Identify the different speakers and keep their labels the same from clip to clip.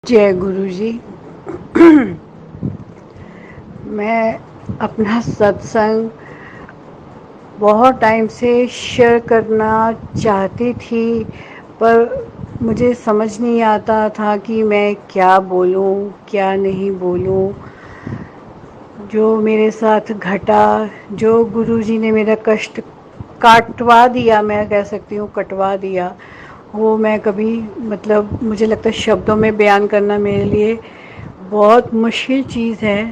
Speaker 1: जय गुरु जी। मैं अपना सत्संग बहुत टाइम से शेयर करना चाहती थी, पर मुझे समझ नहीं आता था कि मैं क्या बोलूं, क्या नहीं बोलूं। जो मेरे साथ घटा, जो गुरु जी ने मेरा कष्ट काटवा दिया, मैं कह सकती हूँ कटवा दिया, वो मैं कभी मुझे लगता है शब्दों में बयान करना मेरे लिए बहुत मुश्किल चीज़ है।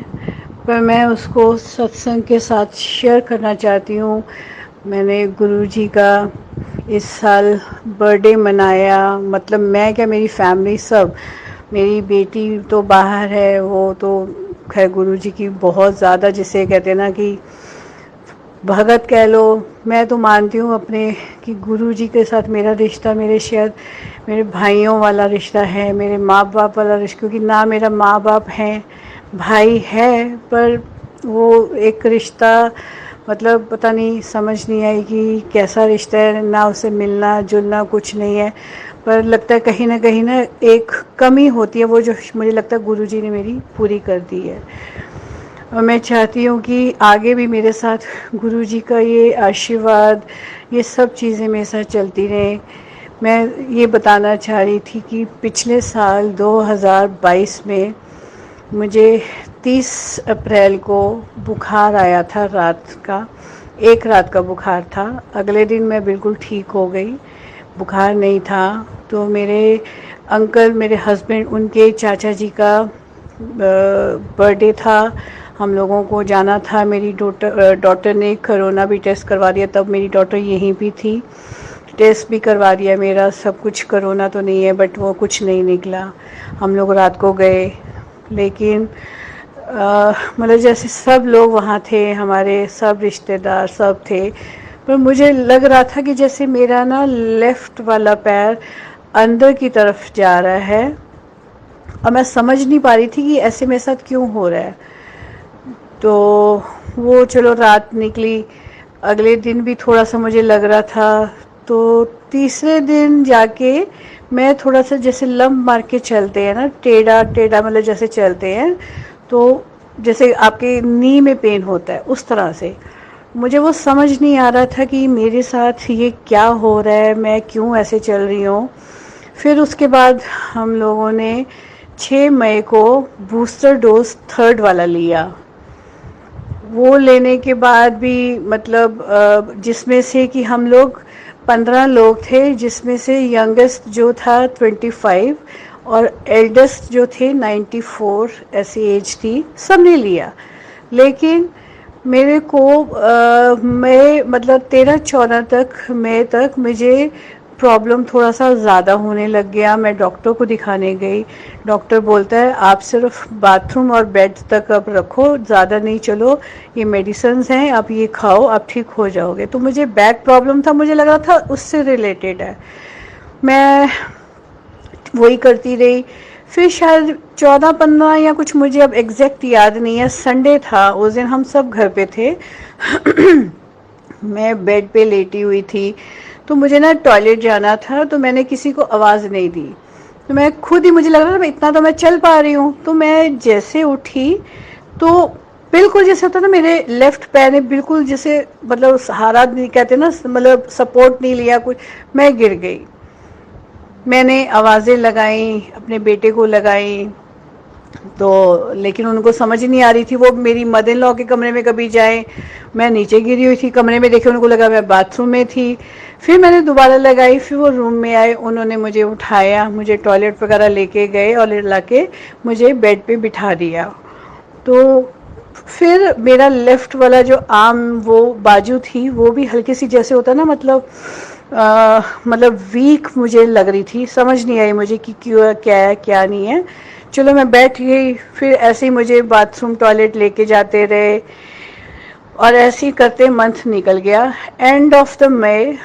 Speaker 1: पर मैं उसको सत्संग के साथ शेयर करना चाहती हूँ। मैंने गुरुजी का इस साल बर्थडे मनाया, मैं क्या, मेरी फैमिली सब। मेरी बेटी तो बाहर है, वो तो खैर गुरुजी की बहुत ज़्यादा, जिसे कहते हैं ना कि भगत कह लो। मैं तो मानती हूँ अपने कि गुरुजी के साथ मेरा रिश्ता मेरे भाइयों वाला रिश्ता है, मेरे माँ बाप वाला रिश्ता। क्योंकि ना मेरा माँ बाप हैं, भाई है, पर वो एक रिश्ता पता नहीं, समझ नहीं आई कि कैसा रिश्ता है। ना उसे मिलना जुलना कुछ नहीं है, पर लगता है कहीं ना एक कमी होती है, वो जो मुझे लगता है गुरुजी ने मेरी पूरी कर दी है। और मैं चाहती हूँ कि आगे भी मेरे साथ गुरुजी का ये आशीर्वाद, ये सब चीज़ें मेरे साथ चलती रहें। मैं ये बताना चाह रही थी कि पिछले साल 2022 में मुझे 30 अप्रैल को बुखार आया था, एक रात का बुखार था। अगले दिन मैं बिल्कुल ठीक हो गई, बुखार नहीं था। तो मेरे अंकल, मेरे हस्बैंड, उनके चाचा जी का बर्थडे था, हम लोगों को जाना था। मेरी डॉटर ने कोरोना भी टेस्ट करवा दिया, तब मेरी डॉटर यहीं भी थी। टेस्ट भी करवा दिया मेरा, सब कुछ, कोरोना तो नहीं है, बट वो कुछ नहीं निकला। हम लोग रात को गए, लेकिन जैसे सब लोग वहाँ थे, हमारे सब रिश्तेदार सब थे, पर मुझे लग रहा था कि जैसे मेरा ना लेफ़्ट वाला पैर अंदर की तरफ जा रहा है, और मैं समझ नहीं पा रही थी कि ऐसे मेरे साथ क्यों हो रहा है। तो वो चलो रात निकली, अगले दिन भी थोड़ा सा मुझे लग रहा था। तो तीसरे दिन जाके मैं थोड़ा सा जैसे लंब मार के चलते हैं ना, टेढ़ा टेढ़ा, जैसे चलते हैं, तो जैसे आपके नी में पेन होता है, उस तरह से। मुझे वो समझ नहीं आ रहा था कि मेरे साथ ये क्या हो रहा है, मैं क्यों ऐसे चल रही हूँ। फिर उसके बाद हम लोगों ने 6 मई को बूस्टर डोज 3rd वाला लिया। वो लेने के बाद भी जिसमें से कि हम लोग 15 लोग थे, जिसमें से यंगेस्ट जो था 25 और एल्डेस्ट जो थे 94 ऐसी एज थी, सबने लिया। लेकिन मेरे को मैं 13-14 तक मई तक मुझे प्रॉब्लम थोड़ा सा ज़्यादा होने लग गया। मैं डॉक्टर को दिखाने गई, डॉक्टर बोलता है आप सिर्फ बाथरूम और बेड तक अब रखो, ज़्यादा नहीं चलो, ये मेडिसिन्स हैं, आप ये खाओ, आप ठीक हो जाओगे। तो मुझे बैक प्रॉब्लम था, मुझे लग रहा था उससे रिलेटेड है। मैं वही करती रही। फिर शायद 14-15 या कुछ, मुझे अब एग्जैक्ट याद नहीं है, संडे था, उस दिन हम सब घर पे थे। मैं बेड पे लेटी हुई थी, तो मुझे ना टॉयलेट जाना था, तो मैंने किसी को आवाज़ नहीं दी। तो मैं खुद ही, मुझे लग रहा था इतना तो मैं चल पा रही हूँ। तो मैं जैसे उठी, तो बिल्कुल जैसे होता ना, मेरे लेफ्ट पैर ने बिल्कुल जैसे सहारा नहीं, कहते ना, सपोर्ट नहीं लिया कुछ, मैं गिर गई। मैंने आवाज़ें लगाई, अपने बेटे को लगाई, तो लेकिन उनको समझ ही नहीं आ रही थी। वो मेरी मदर इन लॉ के कमरे में कभी जाए, मैं नीचे गिरी हुई थी कमरे में, देखे उनको लगा मैं बाथरूम में थी। फिर मैंने दोबारा लगाई, फिर वो रूम में आए, उन्होंने मुझे उठाया, मुझे टॉयलेट वगैरह लेके गए और लाके मुझे बेड पे बिठा दिया। तो फिर मेरा लेफ्ट वाला जो आर्म, वो बाजू थी, वो भी हल्की सी, जैसे होता ना, वीक मुझे लग रही थी। समझ नहीं आई मुझे कि क्यों, क्या है क्या नहीं है। चलो मैं बैठ गई। फिर ऐसे ही मुझे बाथरूम टॉयलेट लेके जाते रहे, और ऐसे ही करते मंथ निकल गया। एंड ऑफ द मई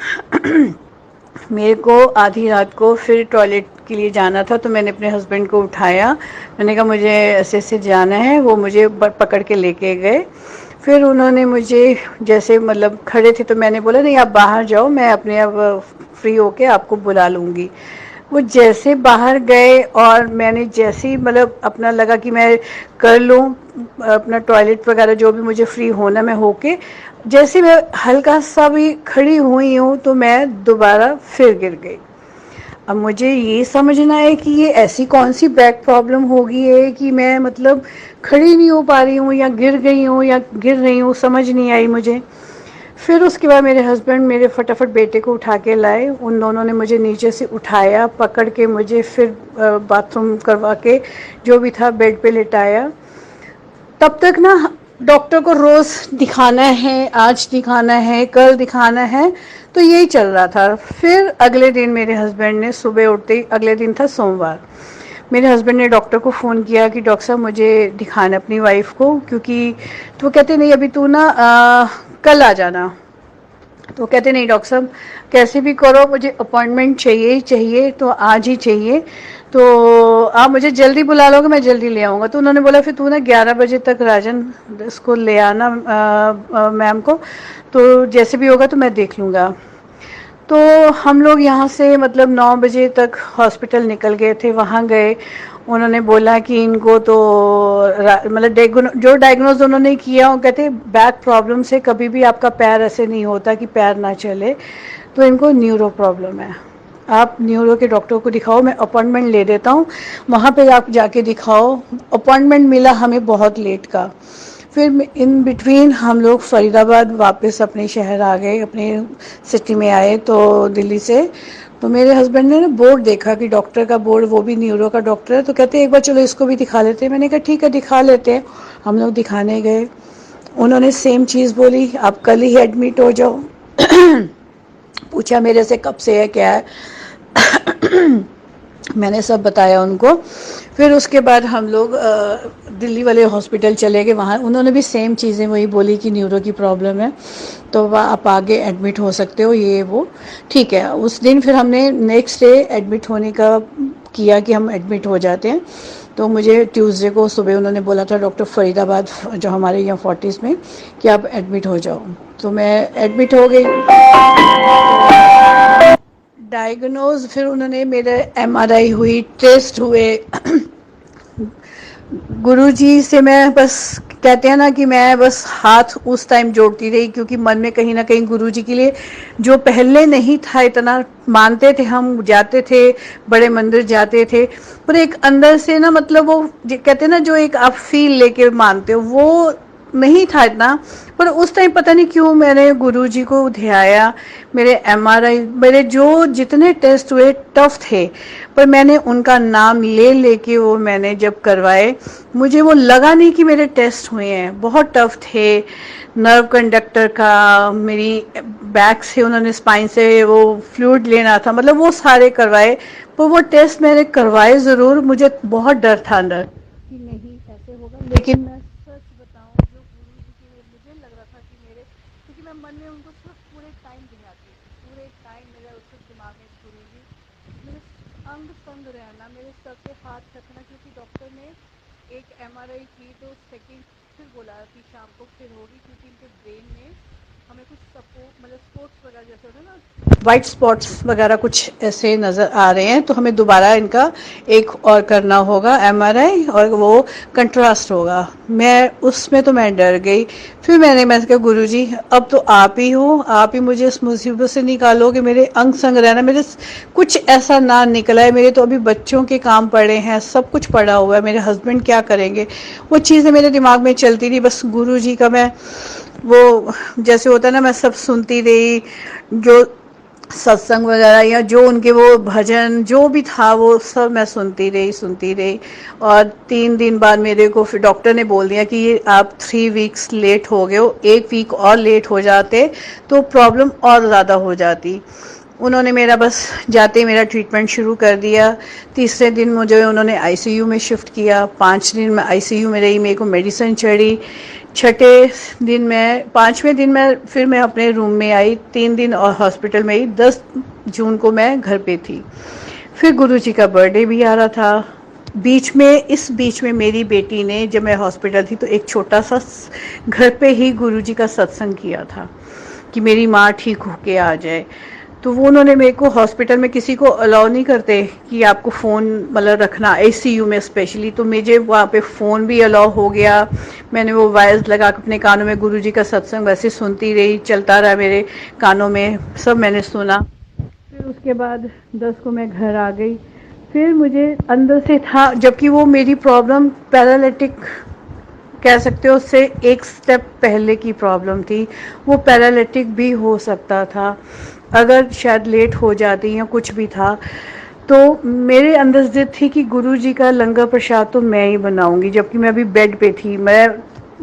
Speaker 1: मेरे को आधी रात को फिर टॉयलेट के लिए जाना था, तो मैंने अपने हस्बैंड को उठाया, मैंने कहा मुझे ऐसे ऐसे जाना है। वो मुझे पकड़ के लेके गए। फिर उन्होंने मुझे जैसे खड़े थे, तो मैंने बोला नहीं आप बाहर जाओ, मैं अपने आप फ्री होके आपको बुला लूँगी। वो जैसे बाहर गए और मैंने जैसे ही मतलब अपना लगा कि मैं कर लूँ अपना टॉयलेट वगैरह जो भी मुझे फ्री होना मैं होके, जैसे मैं हल्का सा भी खड़ी हुई हूँ तो मैं दोबारा फिर गिर गई। अब मुझे ये समझना है कि ये ऐसी कौन सी बैक प्रॉब्लम हो गई है कि मैं मतलब खड़ी नहीं हो पा रही हूँ या गिर गई हूँ या गिर रही हूँ, समझ नहीं आई मुझे। फिर उसके बाद मेरे हस्बैंड मेरे फटाफट बेटे को उठा के लाए, उन दोनों ने मुझे नीचे से उठाया, पकड़ के मुझे फिर बाथरूम करवा के जो भी था बेड पे लिटाया। तब तक ना डॉक्टर को रोज़ दिखाना है, आज दिखाना है, कल दिखाना है, तो यही चल रहा था। फिर अगले दिन मेरे हस्बैंड ने सुबह उठते ही, अगले दिन था सोमवार, मेरे हस्बैंड ने डॉक्टर को फ़ोन किया कि डॉक्टर साहब मुझे दिखाना अपनी वाइफ को, क्योंकि तो वो कहते नहीं अभी तू ना कल आ जाना। तो कहते नहीं डॉक्टर साहब कैसे भी करो मुझे अपॉइंटमेंट चाहिए ही चाहिए, तो आज ही चाहिए, तो आप मुझे जल्दी बुला लोगे मैं जल्दी ले आऊँगा। तो उन्होंने बोला फिर तू ना 11 बजे तक राजन इसको ले आना मैम को, तो जैसे भी होगा तो मैं देख लूँगा। तो हम लोग यहाँ से मतलब 9 बजे तक हॉस्पिटल निकल गए थे, वहाँ गए, उन्होंने बोला कि इनको तो मतलब जो डायग्नोज उन्होंने किया वो कहते बैक प्रॉब्लम से कभी भी आपका पैर ऐसे नहीं होता कि पैर ना चले, तो इनको न्यूरो प्रॉब्लम है। आप न्यूरो के डॉक्टर को दिखाओ, मैं अपॉइंटमेंट ले देता हूँ, वहाँ पे आप जाके दिखाओ। अपॉइंटमेंट मिला हमें बहुत लेट का। फिर इन बिटवीन हम लोग फरीदाबाद वापस अपने शहर आ गए, अपने सिटी में आए तो दिल्ली से। तो मेरे हस्बैंड ने ना बोर्ड देखा कि डॉक्टर का बोर्ड, वो भी न्यूरो का डॉक्टर है, तो कहते एक बार चलो इसको भी दिखा लेते हैं। मैंने कहा ठीक है दिखा लेते हैं। हम लोग दिखाने गए, उन्होंने सेम चीज़ बोली, आप कल ही एडमिट हो जाओ। पूछा मेरे से कब से है क्या है। मैंने सब बताया उनको। फिर उसके बाद हम लोग दिल्ली वाले हॉस्पिटल चले गए, वहाँ उन्होंने भी सेम चीज़ें वही बोली कि न्यूरो की प्रॉब्लम है, तो आप आगे एडमिट हो सकते हो, ये वो ठीक है। उस दिन फिर हमने नेक्स्ट डे एडमिट होने का किया कि हम एडमिट हो जाते हैं। तो मुझे ट्यूसडे को सुबह उन्होंने बोला था डॉक्टर फरीदाबाद जो हमारे यहाँ फोर्टिस में कि आप एडमिट हो जाओ, तो मैं एडमिट हो गई। डायग्नोज फिर उन्होंने मेरे एमआरआई हुई, टेस्ट हुए। गुरुजी से मैं बस कहते हैं ना कि मैं बस हाथ उस टाइम जोड़ती रही, क्योंकि मन में कहीं ना कहीं गुरुजी के लिए जो पहले नहीं था इतना मानते थे, हम जाते थे बड़े मंदिर जाते थे, पर एक अंदर से ना मतलब वो कहते हैं ना जो एक आप फील लेके मानते हो वो नहीं था इतना। पर उस टाइम पता नहीं क्यों मैंने गुरुजी को ध्याया। मेरे एमआरआई, मेरे जो जितने टेस्ट हुए टफ थे, पर मैंने उनका नाम ले लेके वो मैंने जब करवाए, मुझे वो लगा नहीं कि मेरे टेस्ट हुए हैं। बहुत टफ थे, नर्व कंडक्टर का, मेरी बैक से उन्होंने स्पाइन से वो फ्लूइड लेना था, मतलब वो सारे करवाए। पर वो टेस्ट मैंने करवाए ज़रूर, मुझे बहुत डर था अंदर कि नहीं ऐसे होगा, लेकिन मैं सच बताऊं जो गुरु जी के मुझे लग रहा था कि मेरे, क्योंकि मैं मन में उनको सिर्फ पूरे टाइम दिखाती थी, पूरे टाइम मेरा उसके दिमाग में गुरु जी मेरे अंग संग रहना, मेरे सर पे हाथ रखना, क्योंकि डॉक्टर ने एक एमआरआई की तो सेकंड फिर बोला कि शाम को फिर होगी, क्योंकि इनके ब्रेन में हमें कुछ सपोर्ट मतलब स्पोर्ट्स वगैरह जैसे होते हैं ना वाइट स्पॉट्स वगैरह कुछ ऐसे नज़र आ रहे हैं, तो हमें दोबारा इनका एक और करना होगा एमआरआई और वो कंट्रास्ट होगा। मैं उसमें तो मैं डर गई। फिर मैं कहा गुरुजी अब तो आप ही हो, आप ही मुझे इस मुसीबत से निकालोगे, मेरे अंग संग रहना, मेरे कुछ ऐसा ना निकला है। मेरे तो अभी बच्चों के काम पड़े हैं, सब कुछ पड़ा हुआ है, मेरे हस्बैंड क्या करेंगे, वो चीज़ें मेरे दिमाग में चलती रही। बस गुरुजी का मैं वो जैसे होता है ना, मैं सब सुनती रही, जो सत्संग वगैरह या जो उनके वो भजन जो भी था वो सब मैं सुनती रही। और 3 दिन बाद मेरे को फिर डॉक्टर ने बोल दिया कि ये आप 3 वीक्स लेट हो गए हो, 1 वीक और लेट हो जाते तो प्रॉब्लम और ज़्यादा हो जाती। उन्होंने मेरा बस जाते ही मेरा ट्रीटमेंट शुरू कर दिया। तीसरे दिन मुझे उन्होंने आईसीयू में शिफ्ट किया, 5 दिन में आईसीयू में रही, मेरे को मेडिसिन चढ़ी। छठे दिन मैं 5वें दिन मैं फिर मैं अपने रूम में आई, 3 दिन और हॉस्पिटल में ही, 10 जून को मैं घर पे थी। फिर गुरुजी का बर्थडे भी आ रहा था। इस बीच में मेरी बेटी ने, जब मैं हॉस्पिटल थी तो एक छोटा सा घर पे ही गुरुजी का सत्संग किया था कि मेरी माँ ठीक होके आ जाए। तो वो उन्होंने मेरे को, हॉस्पिटल में किसी को अलाउ नहीं करते कि आपको फ़ोन मतलब रखना, आईसीयू में स्पेशली, तो मुझे वहाँ पे फ़ोन भी अलाउ हो गया। मैंने वो वायर्स लगा के अपने कानों में गुरुजी का सत्संग वैसे सुनती रही, चलता रहा मेरे कानों में, सब मैंने सुना। फिर उसके बाद 10 को मैं घर आ गई। फिर मुझे अंदर से था, जबकि वो मेरी प्रॉब्लम पैरालिटिक कह सकते हो, उससे एक स्टेप पहले की प्रॉब्लम थी। वो पैरालिटिक भी हो सकता था अगर शायद लेट हो जाती या कुछ भी था। तो मेरे अंदर जिद थी कि गुरुजी का लंगर प्रसाद तो मैं ही बनाऊंगी, जबकि मैं अभी बेड पे थी। मैं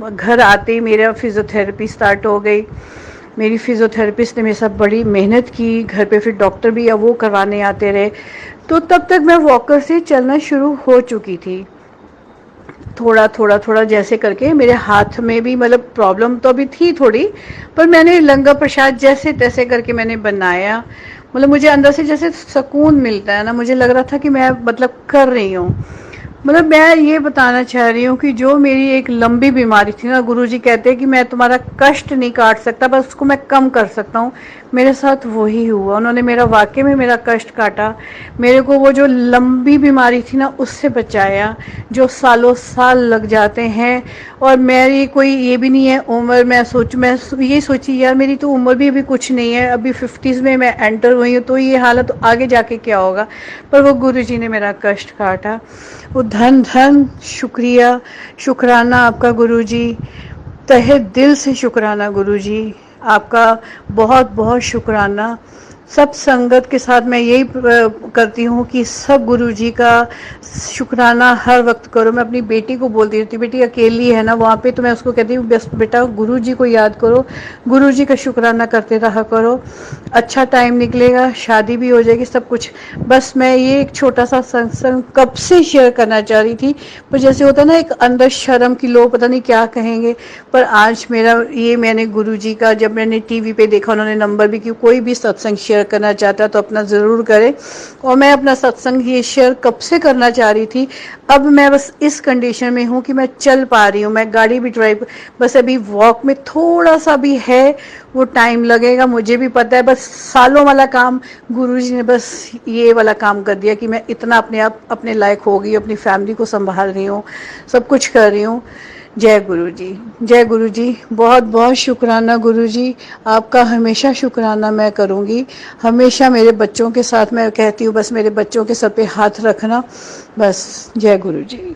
Speaker 1: घर आते ही मेरा फिजियोथेरेपी स्टार्ट हो गई। मेरी फिजियोथेरेपिस्ट ने मेरे साथ बड़ी मेहनत की घर पे, फिर डॉक्टर भी अब वो करवाने आते रहे। तो तब तक मैं वॉकर से चलना शुरू हो चुकी थी, थोड़ा थोड़ा थोड़ा जैसे करके। मेरे हाथ में भी मतलब प्रॉब्लम तो अभी थी थोड़ी, पर मैंने लंगर प्रसाद जैसे तैसे करके मैंने बनाया। मतलब मुझे अंदर से जैसे सुकून मिलता है ना, मुझे लग रहा था कि मैं मतलब कर रही हूँ। मतलब मैं ये बताना चाह रही हूँ कि जो मेरी एक लंबी बीमारी थी ना, गुरुजी कहते हैं कि मैं तुम्हारा कष्ट नहीं काट सकता, बस उसको मैं कम कर सकता हूँ। मेरे साथ वही हुआ, उन्होंने मेरा वाकई में मेरा कष्ट काटा। मेरे को वो जो लंबी बीमारी थी ना उससे बचाया, जो सालों साल लग जाते हैं। और मेरी कोई ये भी नहीं है उम्र, मैं ये सोची यार मेरी तो उम्र भी अभी कुछ नहीं है, अभी 50s में मैं एंटर हुई हूँ, तो ये हालत तो आगे जाके क्या होगा। पर वो गुरुजी ने मेरा कष्ट काटा। वो धन धन शुक्रिया, शुक्राना आपका गुरुजी, तहे दिल से शुक्राना गुरुजी, आपका बहुत बहुत शुक्राना। सब संगत के साथ मैं यही करती हूँ कि सब गुरुजी का शुक्राना हर वक्त करो। मैं अपनी बेटी को बोलती रहती हूँ, बेटी अकेली है ना वहाँ पे, तो मैं उसको कहती हूँ बस बेटा गुरुजी को याद करो, गुरुजी का शुक्राना करते रहा करो, अच्छा टाइम निकलेगा, शादी भी हो जाएगी, सब कुछ। बस मैं ये एक छोटा सा सत्संग कब से शेयर करना चाह रही थी, पर जैसे होता ना एक अंदर शर्म की, लोग पता नहीं क्या कहेंगे। पर आज मेरा ये, मैंने गुरुजी का जब मैंने टीवी पे देखा, उन्होंने नंबर भी, कि कोई भी सत्संग शेयर करना चाहता है तो अपना ज़रूर करे। और मैं अपना सत्संग ये शेयर कब से करना चाह रही थी। अब मैं बस इस कंडीशन में हूँ कि मैं चल पा रही हूँ, मैं गाड़ी भी ड्राइव, बस अभी वॉक में थोड़ा सा भी है, वो टाइम लगेगा मुझे भी पता है। बस सालों वाला काम गुरुजी ने बस ये वाला काम कर दिया कि मैं इतना अपने आप अपने लायक हो गई, अपनी फैमिली को संभाल रही हूँ, सब कुछ कर रही हूँ। जय गुरु जी, जय गुरु जी, बहुत बहुत शुक्राना गुरु जी, आपका हमेशा शुक्राना मैं करूँगी। हमेशा मेरे बच्चों के साथ मैं कहती हूँ बस मेरे बच्चों के सर पे हाथ रखना, बस। जय गुरु जी।